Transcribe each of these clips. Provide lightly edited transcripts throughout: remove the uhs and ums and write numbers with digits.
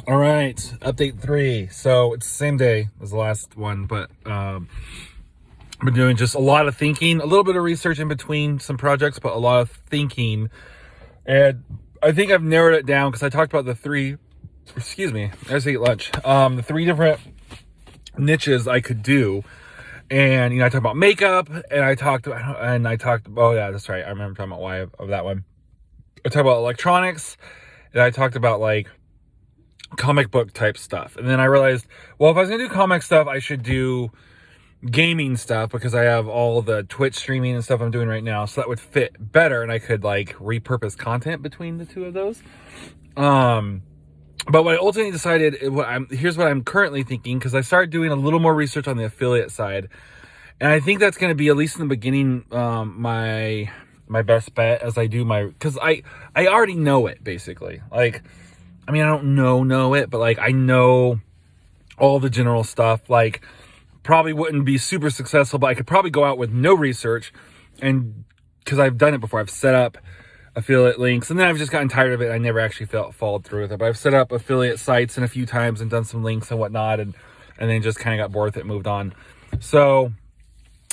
All right, update 3. So it's the same day as the last one, but I've been doing just a lot of thinking, a little bit of research in between some projects, but a lot of thinking. And I think I've narrowed it down because I talked about the three, excuse me, I just ate lunch. The 3 different niches I could do. And, I talked about makeup and I talked, oh yeah, that's right. I remember talking about why of that one. I talked about electronics and I talked about like comic book type stuff. And then I realized, well, if I was gonna do comic stuff, I should do gaming stuff because I have all the Twitch streaming and stuff I'm doing right now, so that would fit better and I could like repurpose content between the two of those. But what I ultimately decided, here's what I'm currently thinking, because I started doing a little more research on the affiliate side, and I think that's going to be, at least in the beginning, my best bet as I do because I already know it basically. Like, I mean, I don't know it, but like I know all the general stuff. Like, probably wouldn't be super successful, but I could probably go out with no research, and because I've done it before, I've set up affiliate links, and then I've just gotten tired of it. I never actually followed through with it, but I've set up affiliate sites a few times and done some links and whatnot, and then just kind of got bored with it and moved on. So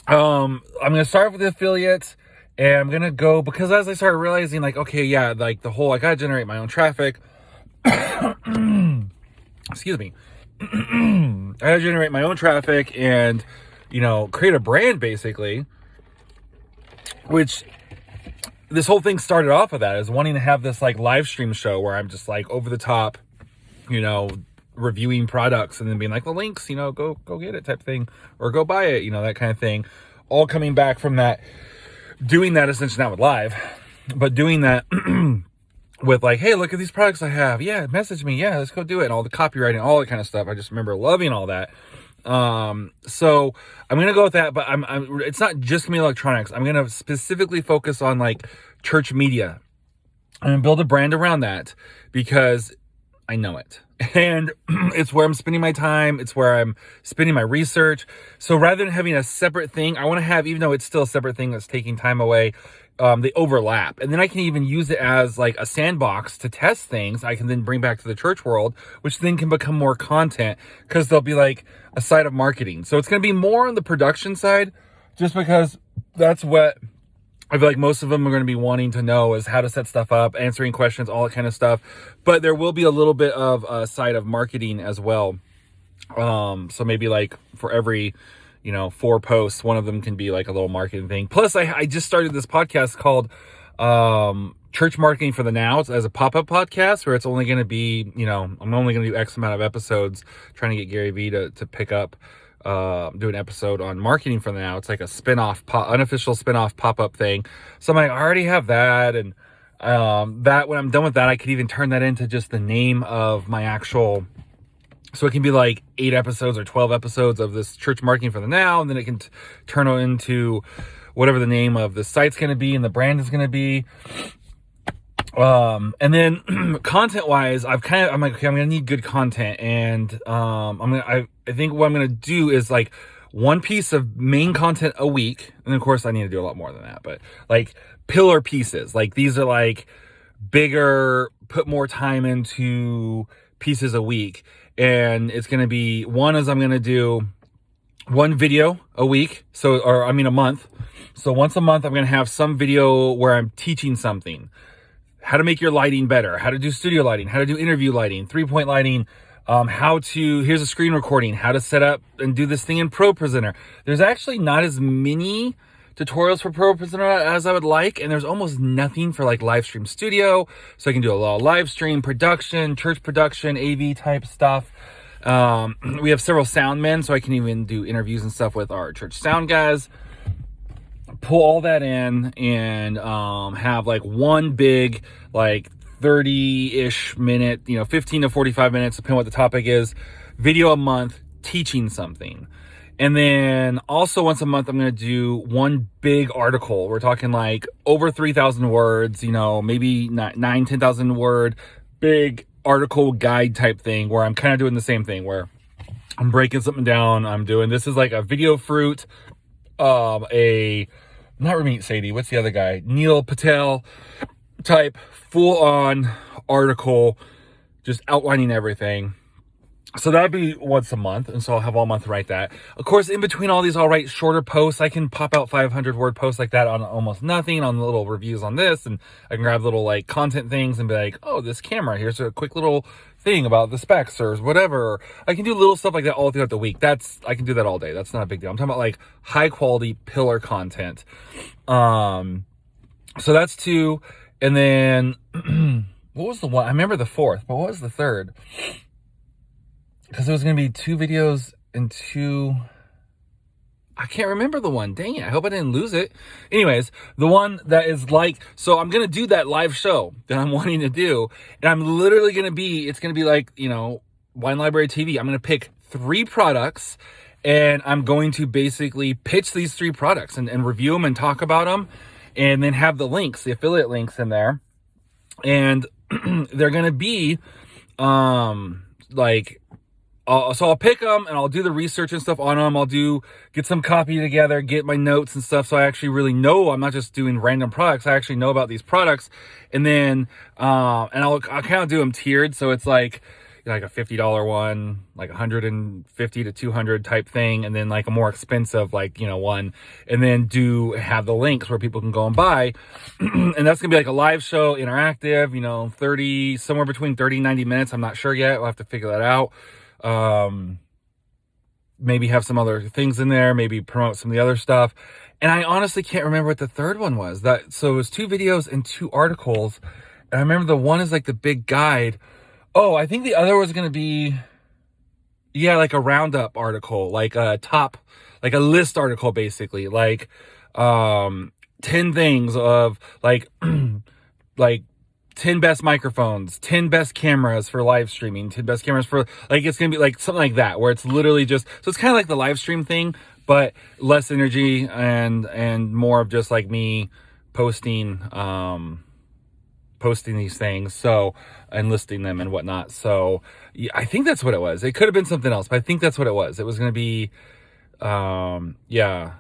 I'm gonna start with the affiliate, and I'm gonna go, because as I started realizing, like, okay, yeah, like the whole, I gotta generate my own traffic. Excuse me. I gotta generate my own traffic and create a brand, basically, which this whole thing started off of that, is wanting to have this like live stream show where I'm just like over the top, reviewing products and then being like, the links, go get it type thing, or go buy it, that kind of thing. All coming back from that, doing that essentially not with live, but doing that with like, hey, look at these products I have. Yeah, message me. Yeah, let's go do it. And all the copywriting, all that kind of stuff. I just remember loving all that. So I'm going to go with that, but it's not just me electronics. I'm going to specifically focus on like church media. I'm going to build a brand around that because I know it. And it's where I'm spending my time. It's where I'm spending my research. So rather than having a separate thing, I want to have, even though it's still a separate thing that's taking time away, they overlap. And then I can even use it as like a sandbox to test things I can then bring back to the church world, which then can become more content because they'll be like a side of marketing. So it's going to be more on the production side, just because that's what I feel like most of them are going to be wanting to know, is how to set stuff up, answering questions, all that kind of stuff. But there will be a little bit of a side of marketing as well. So maybe like for every 4 posts, one of them can be like a little marketing thing. Plus I just started this podcast called Church Marketing for the Now. It's as a pop-up podcast where it's only going to be, I'm only going to do X amount of episodes, trying to get Gary Vee to pick up, do an episode on marketing for the now. It's like a unofficial spin-off pop-up thing. So I'm like, I already have that. And that, when I'm done with that, I could even turn that into just the name of my actual, so it can be like 8 episodes or 12 episodes of this Church Marketing for the Now, and then it can turn into whatever the name of the site's going to be and the brand is going to be. And then content wise, I'm like, okay, I'm going to need good content. And, I think what I'm going to do is like one piece of main content a week. And of course I need to do a lot more than that, but like pillar pieces, like these are like bigger, put more time into pieces a week. And it's going to be, one is I'm going to do one video a week. A month. So once a month, I'm going to have some video where I'm teaching something. How to make your lighting better, how to do studio lighting, how to do interview lighting, 3-point lighting, here's a screen recording, how to set up and do this thing in ProPresenter. There's actually not as many tutorials for ProPresenter as I would like, and there's almost nothing for like live stream studio. So I can do a lot of live stream production, church production, AV type stuff. We have several sound men, so I can even do interviews and stuff with our church sound guys. Pull all that in and have like one big, like 30-ish minute, 15 to 45 minutes, depending on what the topic is, video a month teaching something. And then also once a month, I'm going to do one big article. We're talking like over 3,000 words, maybe 10,000 word, big article guide type thing, where I'm kind of doing the same thing, where I'm breaking something down. This is like a video fruit, not Ramit Sadie, what's the other guy? Neil Patel type full on article just outlining everything. So that'd be once a month, and so I'll have all month to write that. Of course, in between all these, I'll write shorter posts. I can pop out 500-word posts like that on almost nothing, on the little reviews on this, and I can grab little like content things and be like, oh, this camera, here's a quick little thing about the specs or whatever. I can do little stuff like that all throughout the week. I can do that all day. That's not a big deal. I'm talking about like high quality pillar content. So that's 2, and then what was the one? I remember the 4th, but what was the 3rd? Because it was going to be 2 videos and 2... I can't remember the one. Dang it. I hope I didn't lose it. Anyways, the one that is like... So I'm going to do that live show that I'm wanting to do. And I'm literally going to be... It's going to be like, Wine Library TV. I'm going to pick 3 products. And I'm going to basically pitch these 3 products and review them and talk about them. And then have the links, the affiliate links in there. And they're going to be... so I'll pick them and I'll do the research and stuff on them. I'll get some copy together, get my notes and stuff. So I actually really know, I'm not just doing random products. I actually know about these products. And then, I'll kind of do them tiered. So it's like a $50 one, like $150 to $200 type thing. And then like a more expensive, one, and then have the links where people can go and buy. And that's gonna be like a live show, interactive, somewhere between 30 and 90 minutes. I'm not sure yet. We'll have to figure that out. Maybe have some other things in there, maybe promote some of the other stuff. And I honestly can't remember what the 3rd one was. So it was 2 videos and 2 articles. And I remember the one is like the big guide. Oh, I think the other was going to be, like a roundup article, like a list article, basically, like, 10 things of like 10 best microphones, 10 best cameras for live streaming, 10 best cameras for, it's going to be like something like that, where it's literally just, so it's kind of like the live stream thing, but less energy and more of just like me posting these things, and listing them and whatnot. So yeah, I think that's what it was. It could have been something else, but I think that's what it was. It was going to be, yeah.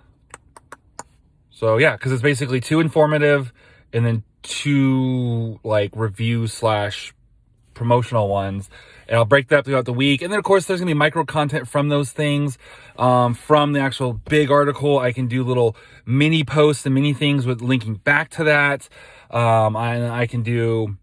So yeah, because it's basically 2 informative and then 2 like review / promotional ones, and I'll break that up throughout the week. And then of course there's gonna be micro content from those things, from the actual big article. I can do little mini posts and mini things with linking back to that. I can do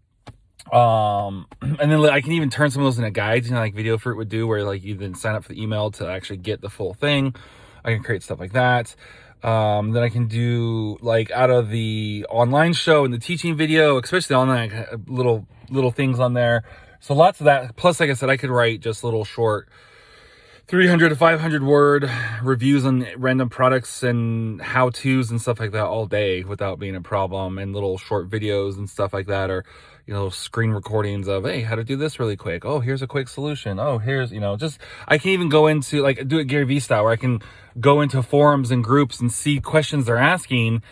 and then I can even turn some of those into guides, like Video Fruit would do, where like you then sign up for the email to actually get the full thing. I can create stuff like that. Then I can do like out of the online show and the teaching video, especially online, little things on there. So lots of that. Plus, like I said, I could write just little short 300 to 500 word reviews on random products and how-tos and stuff like that all day without being a problem, and little short videos and stuff like that, or screen recordings of, hey, how to do this really quick. Oh, here's a quick solution. Oh, here's, just, I can even go into, like, do it Gary Vee style, where I can go into forums and groups and see questions they're asking,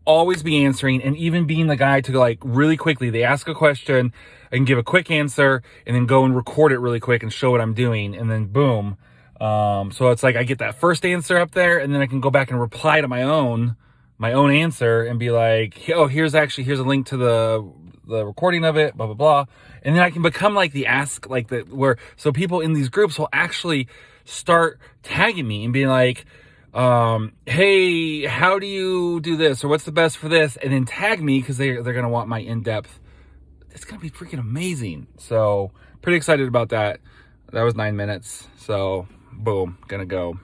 always be answering, and even being the guy to, like, really quickly, they ask a question, I can give a quick answer, and then go and record it really quick and show what I'm doing, and then boom. So it's like I get that first answer up there, and then I can go back and reply to my own answer and be like, oh, here's a link to the recording of it, blah, blah, blah. And then I can become like the ask, like so people in these groups will actually start tagging me and being like, hey, how do you do this? Or what's the best for this? And then tag me, because they're going to want my in-depth. It's going to be freaking amazing. So pretty excited about that. That was 9 minutes. So boom, gonna go.